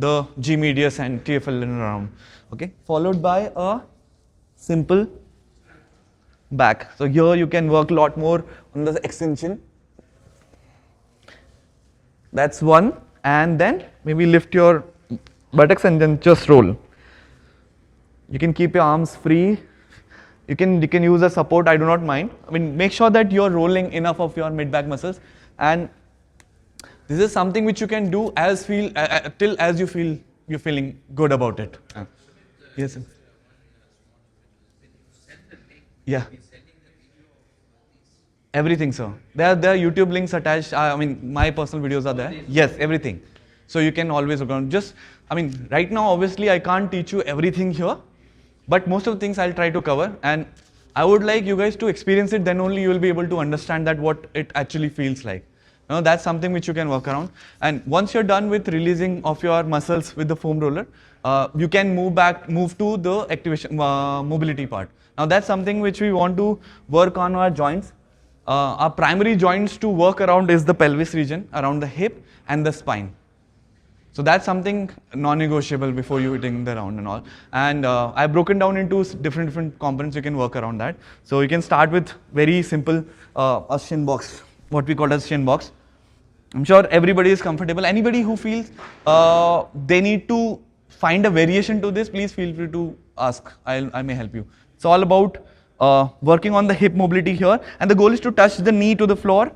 the G medius and TFL around. Okay, followed by a simple back. So here you can work a lot more on the extension. That's one, and then maybe lift your buttocks and then just roll. You can keep your arms free. You can use a support. I do not mind. I mean, make sure that you're rolling enough of your mid back muscles, and this is something which you can do till as you feel you're feeling good about it. Yes. Sir. Yeah. Everything, sir. There are YouTube links attached. I mean, my personal videos are there. Yes, everything. So you can always look on. Just, I mean, right now, obviously, I can't teach you everything here, but most of the things I'll try to cover. And I would like you guys to experience it. Then only you will be able to understand that what it actually feels like. You know, that's something which you can work around. And once you're done with releasing of your muscles with the foam roller, you can move to the activation mobility part. Now that's something which we want to work on our joints. Our primary joints to work around is the pelvis region, around the hip and the spine. So that's something non-negotiable before you hitting the round and all. And I've broken down into different components you can work around that. So you can start with very simple a shin box, what we call as shin box. I'm sure everybody is comfortable. Anybody who feels they need to find a variation to this, please feel free to ask. I may help you. It's all about working on the hip mobility here, and the goal is to touch the knee to the floor.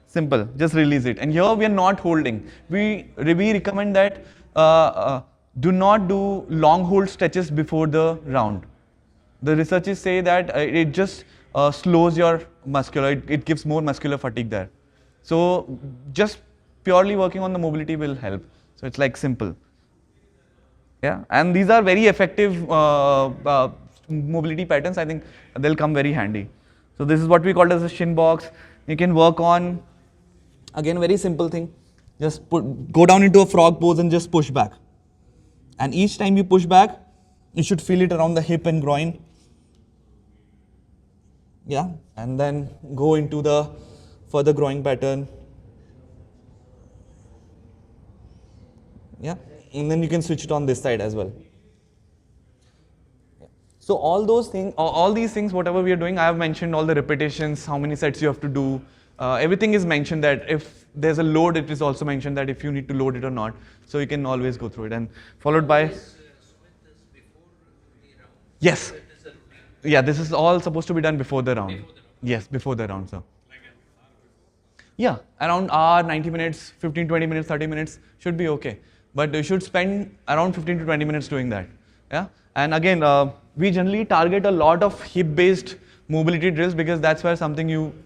Simple, just release it. And here we are not holding. We recommend that do not do long hold stretches before the round. The researchers say that it just slows your muscular, it gives more muscular fatigue there. So just purely working on the mobility will help. So it's like simple. Yeah, and these are very effective mobility patterns. I think they'll come very handy. So this is what we call as a shin box. You can work on, again, very simple thing. Just go down into a frog pose and just push back. And each time you push back, you should feel it around the hip and groin. Yeah, and then go into the further groin pattern. Yeah, and then you can switch it on this side as well. So all those things, all these things, whatever we are doing, I have mentioned all the repetitions, how many sets you have to do. Everything is mentioned that if there's a load, it is also mentioned that if you need to load it or not. So you can always go through it, and followed by. Yes. Yeah, this is all supposed to be done before the round. Yes, before the round, sir. Yeah, around hour, 90 minutes, 15, 20 minutes, 30 minutes should be okay. But you should spend around 15 to 20 minutes doing that. Yeah, and again, we generally target a lot of hip-based mobility drills because that's where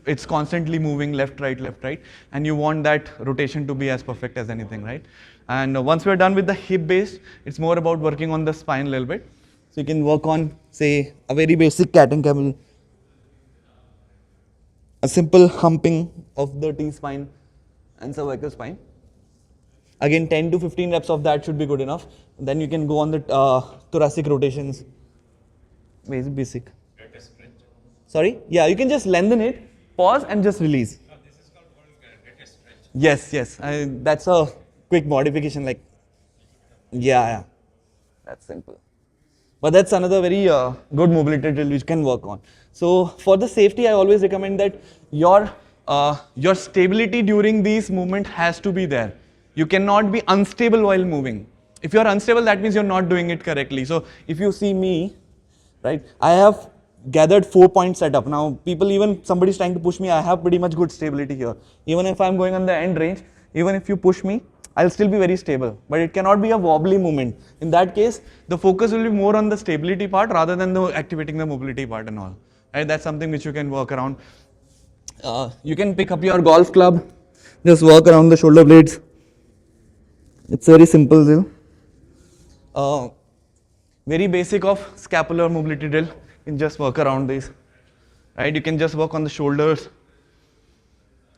it's constantly moving left, right, and you want that rotation to be as perfect as anything, right? And once we're done with the hip-based, it's more about working on the spine a little bit. So you can work on, say, a very basic cat and camel, a simple humping of the T-spine and cervical spine. Again, 10 to 15 reps of that should be good enough. Then you can go on the thoracic rotations. Very basic. Sorry? Yeah, you can just lengthen it, pause and just release. No, this is called stretch. Yes. That's a quick modification like, yeah. That's simple. But that's another very good mobility drill which can work on. So for the safety, I always recommend that your stability during these movement has to be there. You cannot be unstable while moving. If you are unstable, that means you're not doing it correctly. So if you see me, right, I have gathered 4-point setup. Now even somebody's trying to push me, I have pretty much good stability here. Even if I'm going on the end range, even if you push me, I'll still be very stable. But it cannot be a wobbly movement. In that case, the focus will be more on the stability part rather than activating the mobility part and all. Right? That's something which you can work around. You can pick up your golf club, just work around the shoulder blades. It's very simple drill. Very basic of scapular mobility drill. You can just work around these. Right? You can just work on the shoulders.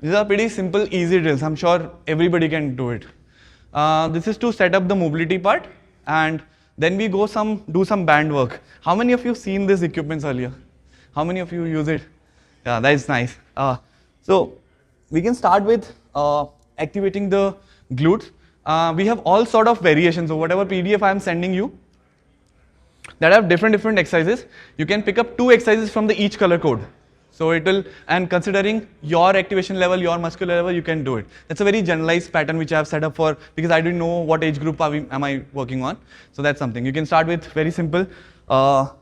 These are pretty simple, easy drills. I'm sure everybody can do it. This is to set up the mobility part, and then we go do some band work. How many of you seen these equipments earlier? How many of you use it? Yeah, that is nice. So we can start with activating the glutes. We have all sort of variations. So whatever PDF I am sending you, that have different exercises, you can pick up 2 exercises from the each color code. So it will, and considering your activation level, your muscular level, you can do it. That's a very generalized pattern which I have set up for, because I didn't know what age group am I working on. So that's something. You can start with very simple,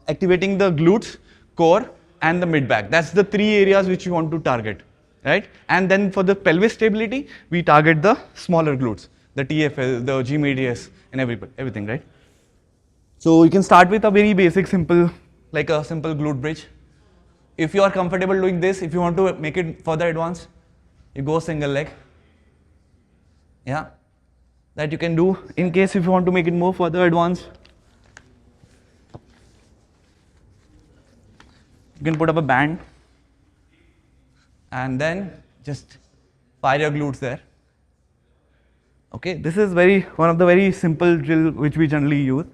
activating the glutes, core, and the mid back. That's the 3 areas which you want to target, right? And then for the pelvis stability, we target the smaller glutes, the TFL, the G medius, and everything, right? So you can start with a very basic, simple, like a simple glute bridge. If you are comfortable doing this, if you want to make it further advanced, you go single leg. Yeah, that you can do. In case if you want to make it more further advanced, you can put up a band and then just fire your glutes there. Okay, this is one of the very simple drill which we generally use.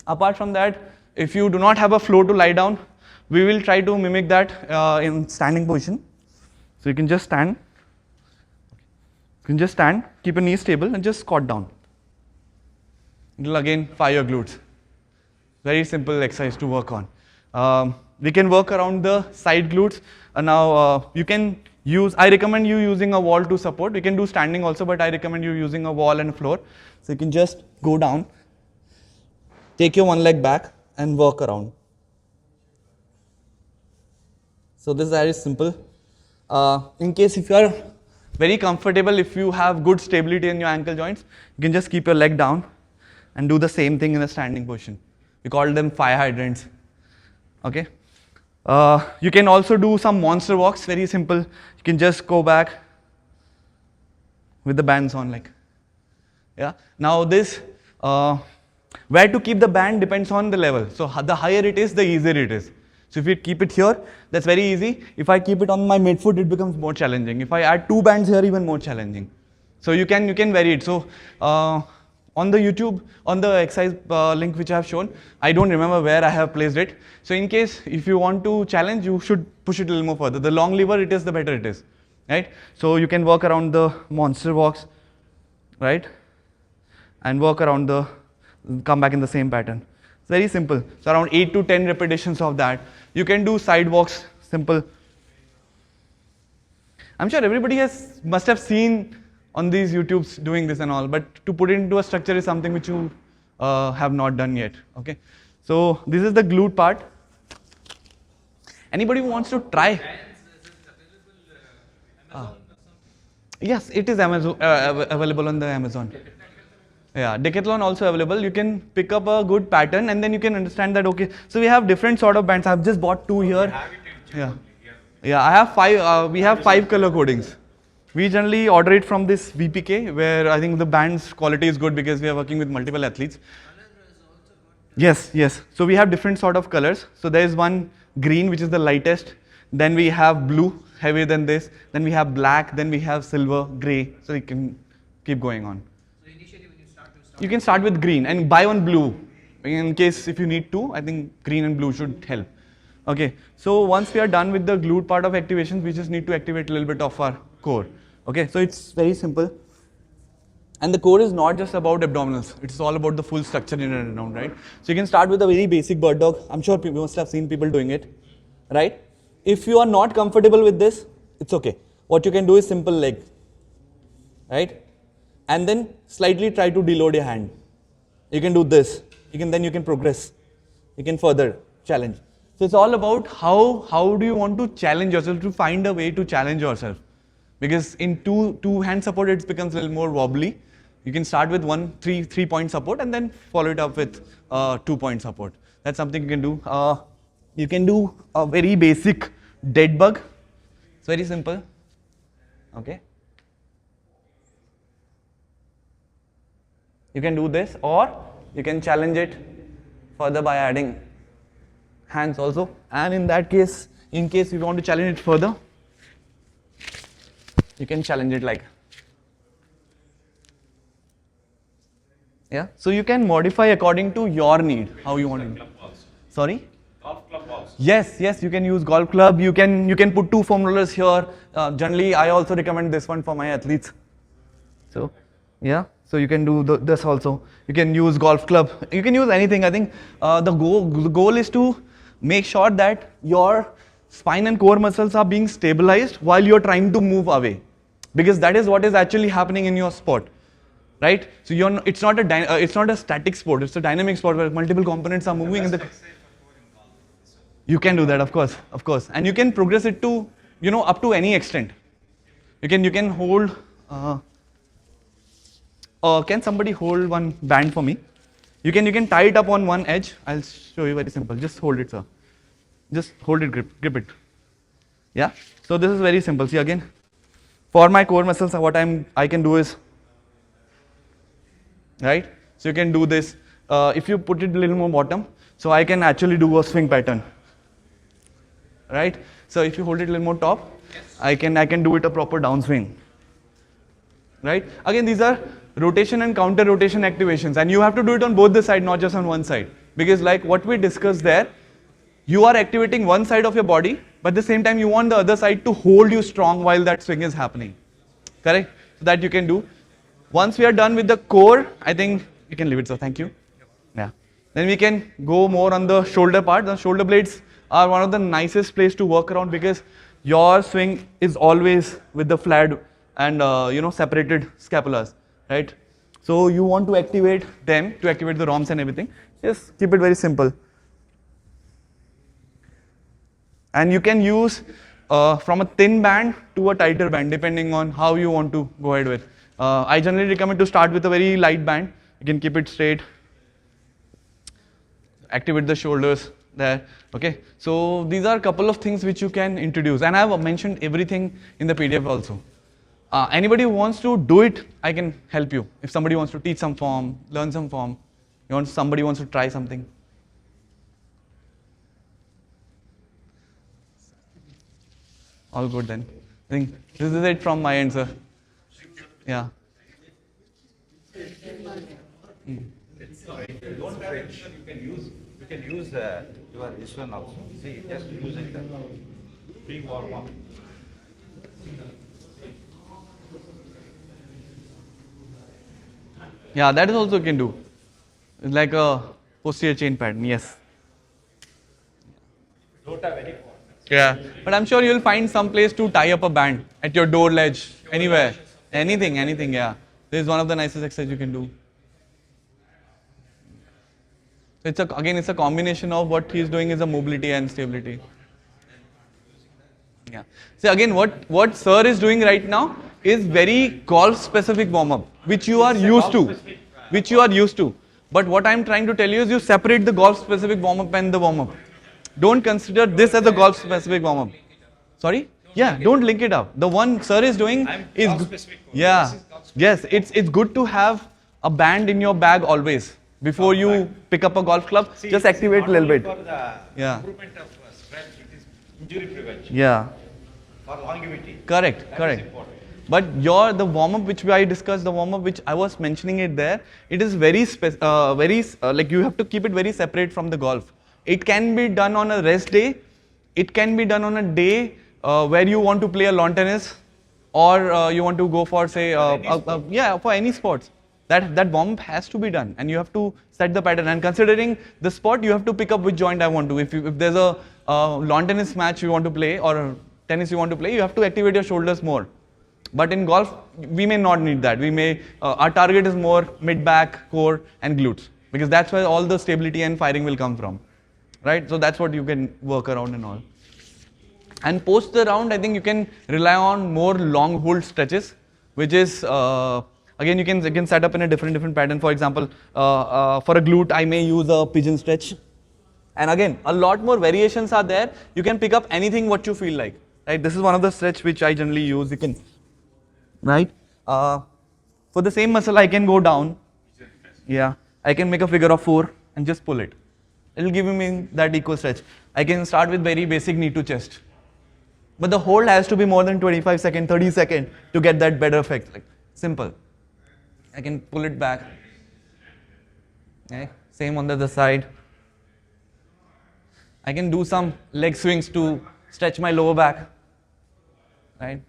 Apart from that, if you do not have a floor to lie down, we will try to mimic that in standing position. So you can just stand. Keep your knees stable and just squat down. It will again fire your glutes. Very simple exercise to work on. We can work around the side glutes. Now you can use, I recommend you using a wall to support. You can do standing also, but I recommend you using a wall and a floor. So you can just go down, take your one leg back and work around. So this is very simple. In case if you are very comfortable, if you have good stability in your ankle joints, you can just keep your leg down and do the same thing in a standing position. We call them fire hydrants. Okay. You can also do some monster walks, very simple. You can just go back with the bands on, like. Yeah. Now this, where to keep the band depends on the level. So the higher it is, the easier it is. So if you keep it here, that's very easy. If I keep it on my midfoot, it becomes more challenging. If I add 2 bands here, even more challenging. So you can vary it. So on the YouTube, on the exercise link which I have shown, I don't remember where I have placed it. So in case if you want to challenge, you should push it a little more further. The long lever it is, the better it is, right? So you can work around the monster walks, right? And work around come back in the same pattern. It's very simple. So around 8 to 10 repetitions of that. You can do side walks, simple. I'm sure everybody must have seen on these YouTubes doing this and all, but to put it into a structure is something which you have not done yet. Okay. So this is the glute part. Anybody who wants to try? Yes, it is available on the Amazon. Yeah, Decathlon also available. You can pick up a good pattern and then you can understand that, okay, so we have different sort of bands. I've just bought 2 here. Yeah, I have 5, we have 5 color codings. We generally order it from this VPK where I think the band's quality is good because we are working with multiple athletes. Yes. So we have different sort of colors. So there is one green which is the lightest. Then we have blue, heavier than this. Then we have black. Then we have silver, gray. So you can keep going on. You can start with green and buy one blue. In case if you need to, I think green and blue should help. Okay, so once we are done with the glute part of activation, we just need to activate a little bit of our core. Okay, so it's very simple. And the core is not just about abdominals. It's all about the full structure in and around, right? So you can start with a very basic bird dog. I'm sure people must have seen people doing it, right? If you are not comfortable with this, it's okay. What you can do is simple leg, right? And then slightly try to deload your hand. You can do this. Then you can progress. You can further challenge. So it's all about how do you want to challenge yourself, to find a way to challenge yourself. Because in two hand support it becomes a little more wobbly. You can start with 3-point support and then follow it up with 2-point support. That's something you can do. You can do a very basic dead bug. It's very simple. Okay. You can do this, or you can challenge it further by adding hands also. And in that case, in case you want to challenge it further, you can challenge it like. Yeah. So you can modify according to your need, how you want it. Sorry? Golf club balls. Yes, you can use golf club. You can put 2 foam rollers here. Generally, I also recommend this one for my athletes. So, yeah. So you can do this also. You can use golf club. You can use anything. I think the goal is to make sure that your spine and core muscles are being stabilized while you're trying to move away, because that is what is actually happening in your sport, right? So it's not a static sport. It's a dynamic sport where multiple components are moving. You can do that, of course, and you can progress it to up to any extent. You can hold. Can somebody hold one band for me? You can tie it up on one edge. I'll show you, very simple. Just hold it, sir. Just hold it, grip it. Yeah. So this is very simple. See again, for my core muscles, what I can do is, right? So you can do this. If you put it a little more bottom, so I can actually do a swing pattern, right? So if you hold it a little more top, I can do it a proper downswing, right? Again, these are rotation and counter rotation activations, and you have to do it on both the side, not just on one side, because like what we discussed there, you are activating one side of your body, but at the same time you want the other side to hold you strong while that swing is happening, correct? So that you can do. Once we are done with the core, I think you can leave it, so thank you. Yeah. Then we can go more on the shoulder part. The shoulder blades are one of the nicest place to work around, because your swing is always with the flat and separated scapulas, right? So you want to activate them, to activate the ROMs and everything. Just keep it very simple. And you can use from a thin band to a tighter band, depending on how you want to go ahead with. I generally recommend to start with a very light band. You can keep it straight, activate the shoulders there, okay? So these are a couple of things which you can introduce, and I have mentioned everything in the PDF also. Anybody who wants to do it, I can help you. If somebody wants to teach some form, learn some form, somebody wants to try something. All good then. I think this is it from my end, sir. Yeah. Don't have it, you can use your this one also. See, just use it. Being warm up. Yeah, that is also you can do. It's like a posterior chain pattern, yes. Don't have any form. Yeah, but I'm sure you'll find some place to tie up a band at your door ledge, anywhere, anything, yeah. This is one of the nicest exercises you can do. So it's a combination of what he's doing is a mobility and stability. Yeah. See again, what sir is doing right now is very golf specific warm up, which you are used to. But what I'm trying to tell you is you separate the golf specific warm up and the warm up. Don't consider this as a golf specific warm up. Sorry? Yeah, don't link it up. The one sir is doing is yeah. Yes, it's good to have a band in your bag always. Before you pick up a golf club, just activate a little bit. For the Yeah. improvement of strength, it is injury prevention. Yeah. For longevity. Correct. That is important. But the warm up which I discussed, the warm up which I was mentioning it there, it is very like you have to keep it very separate from the golf. It can be done on a rest day. It can be done on a day where you want to play a lawn tennis, or you want to go for say for any sports. That warm up has to be done, and you have to set the pattern. And considering the sport, you have to pick up which joint I want to. If there's a lawn tennis match you want to play, or tennis you want to play, you have to activate your shoulders more. But in golf, we may not need that. We may our target is more mid back, core, and glutes, because that's where all the stability and firing will come from, right? So that's what you can work around and all. And post the round, I think you can rely on more long hold stretches, which is again you can set up in a different pattern. For example, for a glute, I may use a pigeon stretch. And again, a lot more variations are there. You can pick up anything what you feel like. Right? This is one of the stretch which I generally use. You can, right? For the same muscle, I can go down. Yeah, I can make a figure of 4 and just pull it. It will give me that equal stretch. I can start with very basic knee to chest. But the hold has to be more than 25 seconds, 30 seconds to get that better effect. Like simple. I can pull it back. Okay. Same on the other side. I can do some leg swings to stretch my lower back. Right.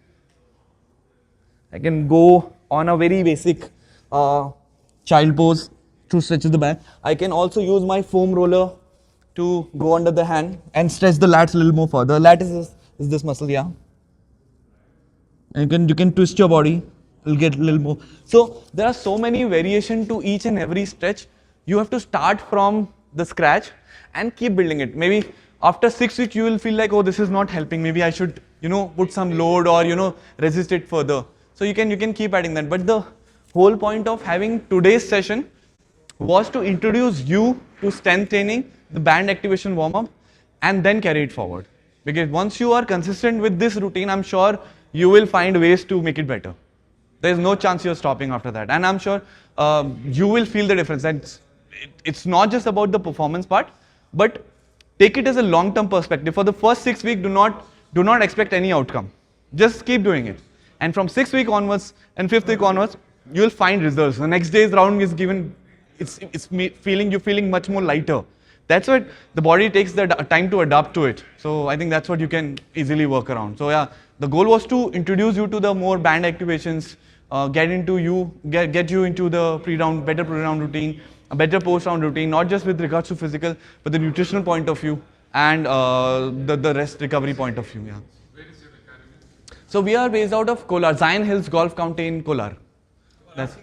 I can go on a very basic child pose to stretch the back. I can also use my foam roller to go under the hand and stretch the lats a little more further. Lat is this muscle, yeah. And you can twist your body, you'll get a little more. So there are so many variation to each and every stretch. You have to start from the scratch and keep building it. Maybe after 6 weeks you will feel like, oh, this is not helping. Maybe I should, put some load or resist it further. So you can keep adding that. But the whole point of having today's session was to introduce you to strength training, the band activation warm-up, and then carry it forward. Because once you are consistent with this routine, I'm sure you will find ways to make it better. There is no chance you're stopping after that. And I'm sure you will feel the difference. And it's not just about the performance part, but take it as a long-term perspective. For the first 6 weeks, do not expect any outcome. Just keep doing it. And from 6th week onwards and 5th week onwards, you will find results. The next day's round is given, you're feeling much more lighter. That's what the body takes the time to adapt to it. So I think that's what you can easily work around. So yeah, the goal was to introduce you to the more band activations, get you into the better pre-round routine, a better post-round routine, not just with regards to physical, but the nutritional point of view and the rest recovery point of view. Yeah. Where is your academy? So we are based out of Kolar, Zion Hills Golf County in Kolar. That's,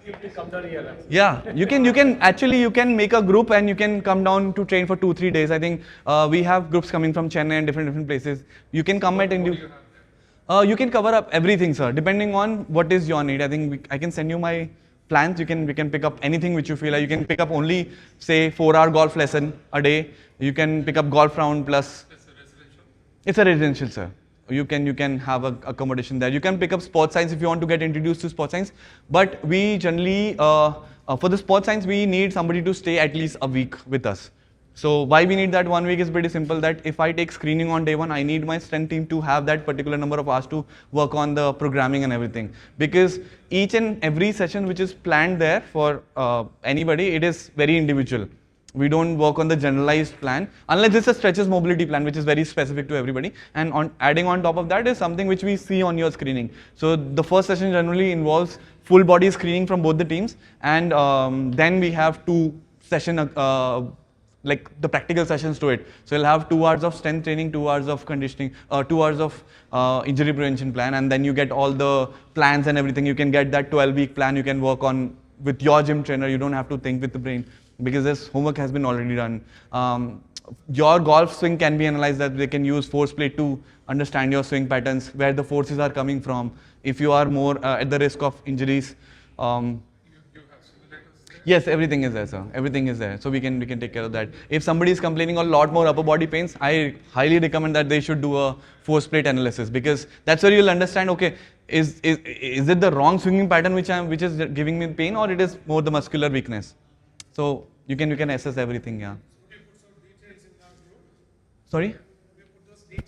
yeah, you can make a group and you can come down to train for 2-3 days. I think we have groups coming from Chennai and different places. You can come at and you can cover up everything, sir, depending on what is your need. I think I can send you my plans. We can pick up anything which you feel like. You can pick up only say 4-hour golf lesson a day. You can pick up golf round plus. It's a residential? It's a residential, sir. You can have a accommodation there. You can pick up sports science if you want to get introduced to sports science. But we generally, for the sports science, we need somebody to stay at least a week with us. So why we need that 1 week is pretty simple, that if I take screening on day 1, I need my strength team to have that particular number of hours to work on the programming and everything. Because each and every session which is planned there for anybody, it is very individual. We don't work on the generalized plan unless it's a stretches mobility plan, which is very specific to everybody. And adding on top of that is something which we see on your screening. So the first session generally involves full body screening from both the teams, and then we have 2 session like the practical sessions to it. So you'll have 2 hours of strength training, 2 hours of conditioning, 2 hours of injury prevention plan, and then you get all the plans and everything. You can get that 12-week plan. You can work on with your gym trainer. You don't have to think with the brain, because this homework has been already done. Your golf swing can be analyzed, that they can use force plate to understand your swing patterns, where the forces are coming from, if you are more at the risk of injuries. You have simulators there? Yes, everything is there, sir. Everything is there. So we can take care of that. If somebody is complaining a lot more upper body pains, I highly recommend that they should do a force plate analysis, because that's where you'll understand, okay, is it the wrong swinging pattern which is giving me pain, or it is more the muscular weakness. So you can assess everything, yeah. Sorry?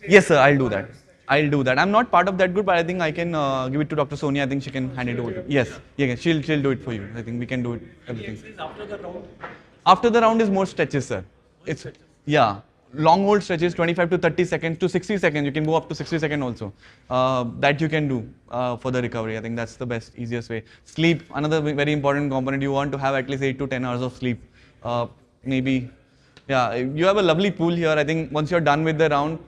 Yes, sir, I'll do that. I'm not part of that group, but I think I can give it to Dr. Sonia. I think she can hand it over to you. Yes, yeah, she'll do it for you. I think we can do it, everything. After the round? After the round is more stretches, sir. Yeah, long hold stretches, 25 to 30 seconds to 60 seconds. You can go up to 60 seconds also. That you can do for the recovery. I think that's the best, easiest way. Sleep, another very important component. You want to have at least 8 to 10 hours of sleep. Maybe, yeah, you have a lovely pool here. I think once you're done with the round,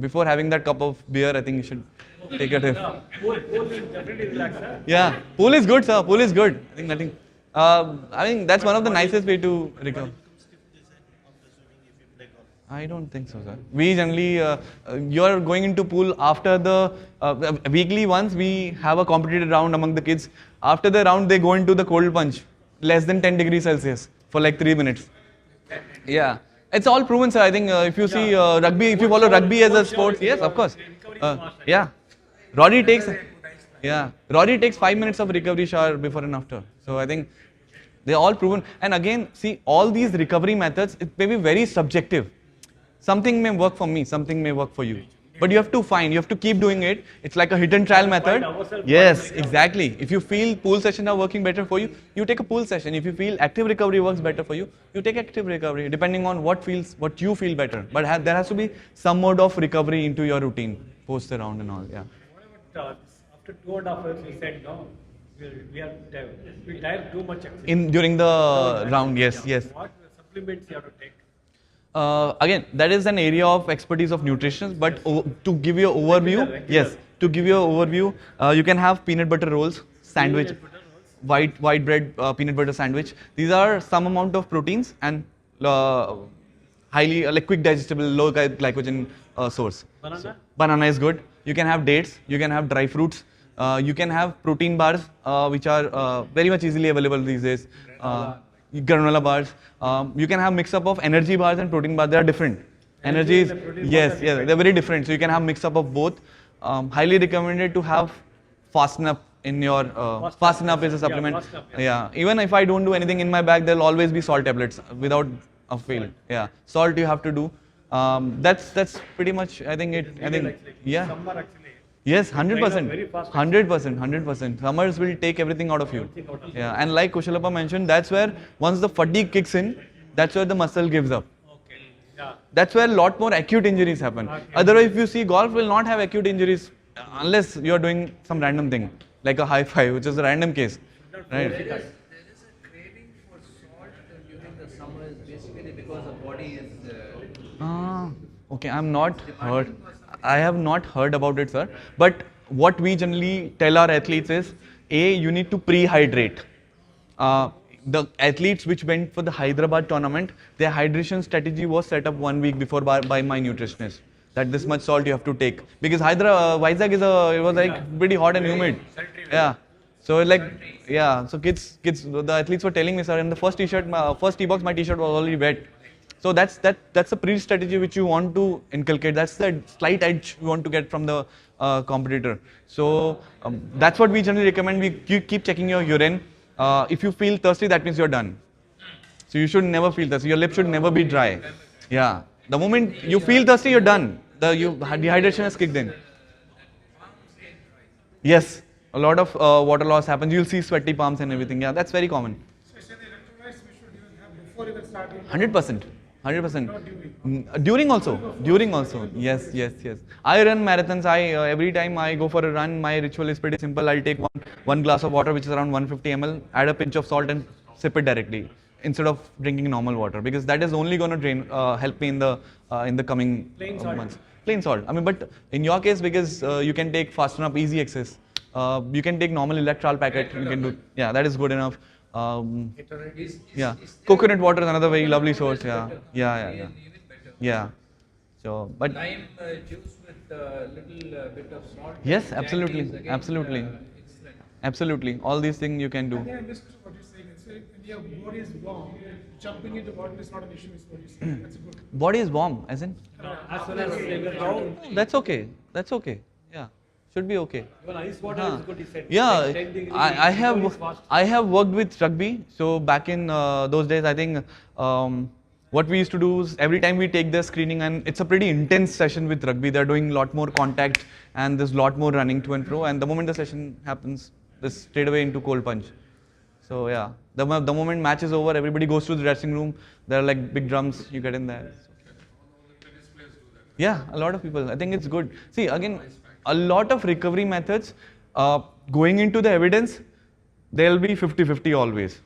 before having that cup of beer, I think you should take a trip. Pool is definitely relaxed, sir. Yeah, pool is good, sir. Pool is good. I think that's one of the nicest way to recover. I don't think so, sir. We generally, you're going into pool after the weekly once. We have a competitive round among the kids. After the round, they go into the cold plunge, less than 10 degrees Celsius for like 3 minutes. Yeah, it's all proven, sir. I think if you see rugby, if you follow rugby as a sport, yes, of course. Yeah, Rory takes 5 minutes of recovery shower before and after. So I think they're all proven. And again, see, all these recovery methods, it may be very subjective. Something may work for me, something may work for you. But you have to keep doing it. It's like a hit and trial method. Yes, exactly. If you feel pool sessions are working better for you, you take a pool session. If you feel active recovery works better for you, you take active recovery, depending on what you feel better. But there has to be some mode of recovery into your routine, post the round and all, yeah. What about after 2.5 years, you said, no, we tire too much actually. In during the round, yes, yes. What supplements you have to take? Again, that is an area of expertise of nutrition, but to give you an overview, yes, to give you an overview, you can have peanut butter rolls, sandwich, white bread, peanut butter sandwich. These are some amount of proteins and highly like quick digestible, low glycogen source. Banana? So, banana is good. You can have dates. You can have dry fruits. You can have protein bars, which are very much easily available these days. Granola bars. You can have mix up of energy bars and protein bars. They are different. Energy is, yes, yes, they're very different. So you can have mix up of both. Highly recommended to have fasten up in your fasten up is a supplement. Fasten Up, Yeah, even if I don't do anything in my bag, there'll always be salt tablets without a fail. Yeah, salt you have to do. That's pretty much. I think it. I think yeah. Summer actually. Yes, 100%, very fast. 100%, 100%. Summers will take everything out of you. Yeah, and like Kushalappa mentioned, that's where once the fatigue kicks in, that's where the muscle gives up. Okay. Yeah. That's where a lot more acute injuries happen. Otherwise, if you see, golf will not have acute injuries unless you are doing some random thing, like a high five, which is a random case, right? There is a craving for salt during the summers, basically because the body is. Okay, I'm not heard. I have not heard about it, sir. But what we generally tell our athletes is, A, you need to pre-hydrate. The athletes which went for the Hyderabad tournament, their hydration strategy was set up 1 week before by my nutritionist. That this much salt you have to take because Vizag is it was like pretty hot and humid. Yeah. So like yeah. So kids, the athletes were telling me, sir, in the first t-shirt, first tee box, my t-shirt was already wet. So that's a pre-strategy which you want to inculcate. That's the slight edge you want to get from the competitor. So that's what we generally recommend. You keep checking your urine. If you feel thirsty, that means you're done. So you should never feel thirsty. Your lips should never be dry. Yeah. The moment you feel thirsty, you're done. Dehydration has kicked in. Yes. A lot of water loss happens. You'll see sweaty palms and everything. Yeah, that's very common. So the electrolytes we should even have before even starting. 100%. 100%. During also. Yes. I run marathons. Every time I go for a run, my ritual is pretty simple. I'll take one glass of water, which is around 150 ml, add a pinch of salt and sip it directly instead of drinking normal water because that is only going to help me in the coming months. Plain salt. I mean, but in your case, because you can take fasten up easy access, you can take normal electral packet. You can do. Yeah, that is good enough. Yeah, coconut water is another very lovely source. Yeah. So, but Lime juice with a little bit of salt. yes, That absolutely, is again, absolutely, excellent. absolutely. All these things you can I do. think I missed what you're saying. It's when your body is warm, jumping into water is not an issue. Is what you're saying. That's good. Body is warm, as in. As soon as they were down, That's okay. That's okay. Yeah, should be okay. even ice water is good, he said. Yeah, 10 degrees, I have before it's fast. I have worked with rugby. So back in those days, I think what we used to do is every time we take the screening, and it's a pretty intense session with rugby. They're doing a lot more contact, and there's a lot more running to and fro. And the moment the session happens, this straight away into cold punch. So yeah, the moment match is over, everybody goes to the dressing room. There are like big drums. You get in there. Yeah, a lot of people. I think it's good. See, again, a lot of recovery methods, going into the evidence, there'll be 50-50 always.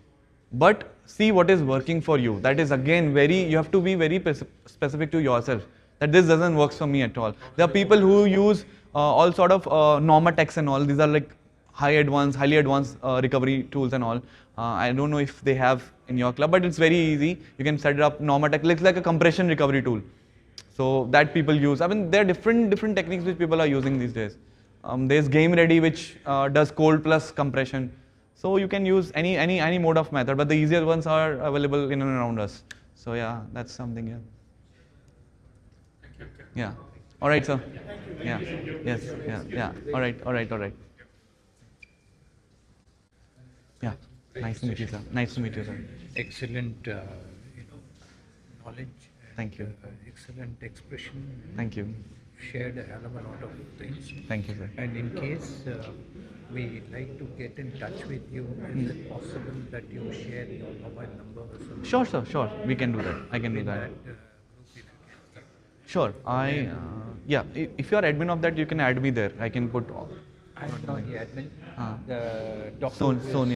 But see what is working for you. That is again you have to be very specific to yourself. That this doesn't work for me at all. There are people who use all sort of Normatex and all. These are like highly advanced recovery tools and all. I don't know if they have in your club, but it's very easy. You can set it up. Normatex looks like a compression recovery tool. So that people use. I mean, there are different techniques which people are using these days. There's Game Ready, which does cold plus compression. So you can use any mode of method, but the easier ones are available in and around us. So yeah, that's something. Yeah. Yeah. All right, sir. Yeah. Yes. Yeah. All right. Yeah. Nice to meet you, sir. Excellent, knowledge. Thank you. Excellent expression. Thank you. Shared a hell of a lot of things. Thank you, sir. And in case we like to get in touch with you, is it possible that you share your mobile number or something? Sure, sir. Sure. We can do that. I can do that. Group, if you can. Sure. If you are admin of that, you can add me there. I can put all. I have no idea. हाँ The doctor Sonia